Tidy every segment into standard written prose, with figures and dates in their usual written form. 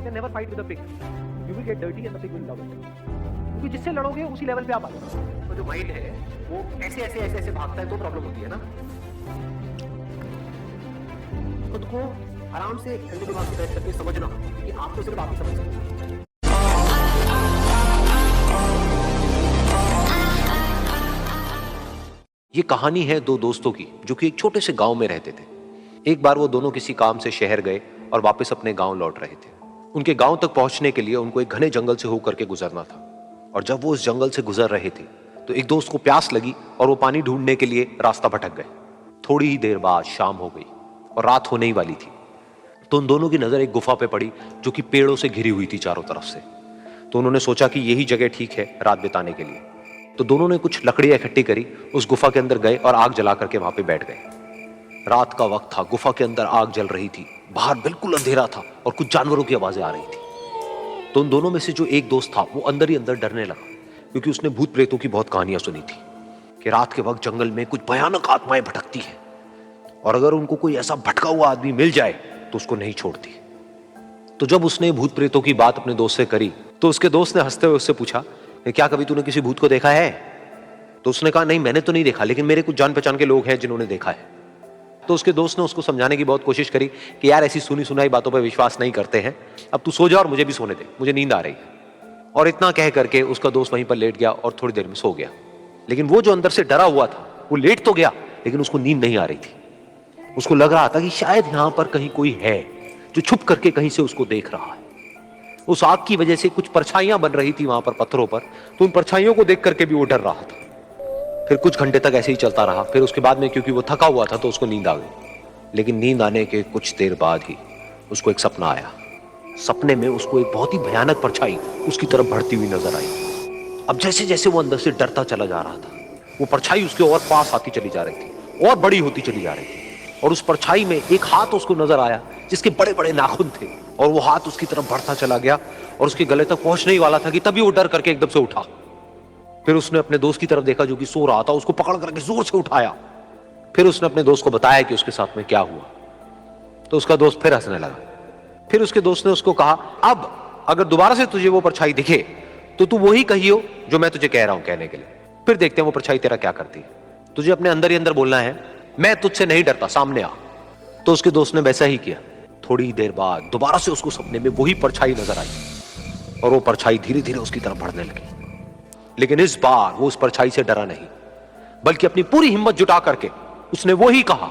कहते हैं never fight with the pig, you will get dirty and the pig will love it. क्योंकि जिससे लड़ोगे उसी लेवल पे आप आ जाओगे। तो जो माइंड है वो ऐसे भागता है तो प्रॉब्लम होती है ना। खुद को आराम से ठंडे दिमाग से बैठ करके समझना कि आप तो सिर्फ आप ही समझ सकते हैं। ये कहानी है दो दोस्तों की जो कि एक छोटे से गांव में रहते थे। एक बार वो दोनों किसी काम से शहर गए और वापस अपने गांव लौट रहे थे। उनके गांव तक पहुंचने के लिए उनको एक घने जंगल से होकर के गुजरना था, और जब वो उस जंगल से गुजर रहे थे तो एक दोस्त को प्यास लगी और वो पानी ढूंढने के लिए रास्ता भटक गए। थोड़ी ही देर बाद शाम हो गई और रात होने ही वाली थी। तो उन दोनों की नजर एक गुफा पे पड़ी जो कि पेड़ों से घिरी हुई थी चारों तरफ से। तो उन्होंने सोचा कि यही जगह ठीक है रात बिताने के लिए। तो दोनों ने कुछ लकड़ियां इकट्ठी करी, उस गुफा के अंदर गए और आग जला करके वहां पे बैठ गए। रात का वक्त था, गुफा के अंदर आग जल रही थी, बाहर बिल्कुल अंधेरा था और कुछ जानवरों की आवाजें आ रही थी। तो उन दोनों में से जो एक दोस्त था वो अंदर ही अंदर डरने लगा, क्योंकि उसने भूत प्रेतों की बहुत कहानियां सुनी थी कि रात के वक्त जंगल में कुछ भयानक आत्माएं भटकती हैं और अगर उनको कोई ऐसा भटका हुआ आदमी मिल जाए तो उसको नहीं छोड़ती। तो जब उसने भूत प्रेतों की बात अपने दोस्त से करी तो उसके दोस्त ने हंसते हुए उससे पूछा, क्या कभी तूने किसी भूत को देखा है? तो उसने कहा, नहीं मैंने तो नहीं देखा, लेकिन मेरे कुछ जान पहचान के लोग हैं जिन्होंने देखा है। तो उसके दोस्त ने उसको समझाने की बहुत कोशिश करी कि यार ऐसी सुनी सुनाई बातों पर विश्वास नहीं करते हैं, अब तू सो जा और मुझे भी सोने दे, मुझे नींद आ रही है। और इतना कह करके उसका दोस्त वहीं पर लेट गया और थोड़ी देर में सो गया। लेकिन वो जो अंदर से डरा हुआ था वो लेट तो गया, लेकिन उसको नींद नहीं आ रही थी। उसको लग रहा था कि शायद यहां पर कहीं कोई है जो छुप करके कहीं से उसको देख रहा है। उस आग की वजह से कुछ परछाइयां बन रही थी वहां पर पत्थरों पर, तो उन परछाइयों को देख करके भी वो डर रहा था। फिर कुछ घंटे तक ऐसे ही चलता रहा। फिर उसके बाद में क्योंकि वो थका हुआ था तो उसको नींद आ गई। लेकिन नींद आने के कुछ देर बाद ही उसको एक सपना आया। सपने में उसको एक बहुत ही भयानक परछाई उसकी तरफ बढ़ती हुई नजर आई। अब जैसे जैसे वो अंदर से डरता चला जा रहा था, वो परछाई उसके और पास आती चली जा रही थी और बड़ी होती चली जा रही थी। और उस परछाई में एक हाथ उसको नजर आया जिसके बड़े बड़े नाखून थे, और वो हाथ उसकी तरफ बढ़ता चला गया और उसके गले तक पहुंचने ही वाला था कि तभी वो डर करके एकदम से उठा। फिर उसने अपने दोस्त की तरफ देखा जो कि सो रहा था, उसको पकड़ करके जोर से उठाया। फिर उसने अपने दोस्त को बताया कि उसके साथ में क्या हुआ। तो उसका दोस्त फिर हंसने लगा। फिर उसके दोस्त ने उसको कहा, अब अगर दोबारा से तुझे वो परछाई दिखे तो तू वही कहियो जो मैं तुझे कह रहा हूं कहने के लिए, फिर देखते हैं वो परछाई तेरा क्या करती है। तुझे अपने अंदर ही अंदर बोलना है, मैं तुझसे नहीं डरता, सामने आ। तो उसके दोस्त ने वैसा ही किया। थोड़ी ही देर बाद दोबारा से उसको सपने में वही परछाई नजर आई और वो परछाई धीरे धीरे उसकी तरफ बढ़ने लगी। लेकिन इस बार वो उस परछाई से डरा नहीं, बल्कि अपनी पूरी हिम्मत जुटा करके उसने वही कहा,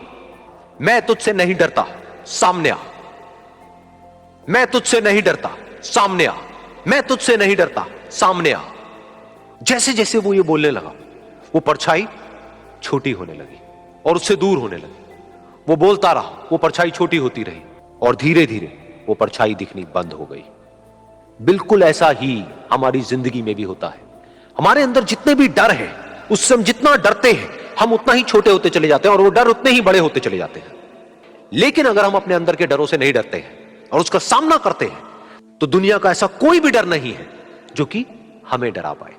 मैं तुझसे नहीं डरता, सामने आ। मैं तुझसे नहीं डरता, सामने आ। मैं तुझसे नहीं डरता, सामने आ। जैसे जैसे वो ये बोलने लगा वो परछाई छोटी होने लगी और उससे दूर होने लगी। वो बोलता रहा, वो परछाई छोटी होती रही और धीरे धीरे वो परछाई दिखनी बंद हो गई। बिल्कुल ऐसा ही हमारी जिंदगी में भी होता है। हमारे अंदर जितने भी डर है, उससे हम जितना डरते हैं हम उतना ही छोटे होते चले जाते हैं और वो डर उतने ही बड़े होते चले जाते हैं। लेकिन अगर हम अपने अंदर के डरों से नहीं डरते हैं और उसका सामना करते हैं तो दुनिया का ऐसा कोई भी डर नहीं है जो कि हमें डरा पाए।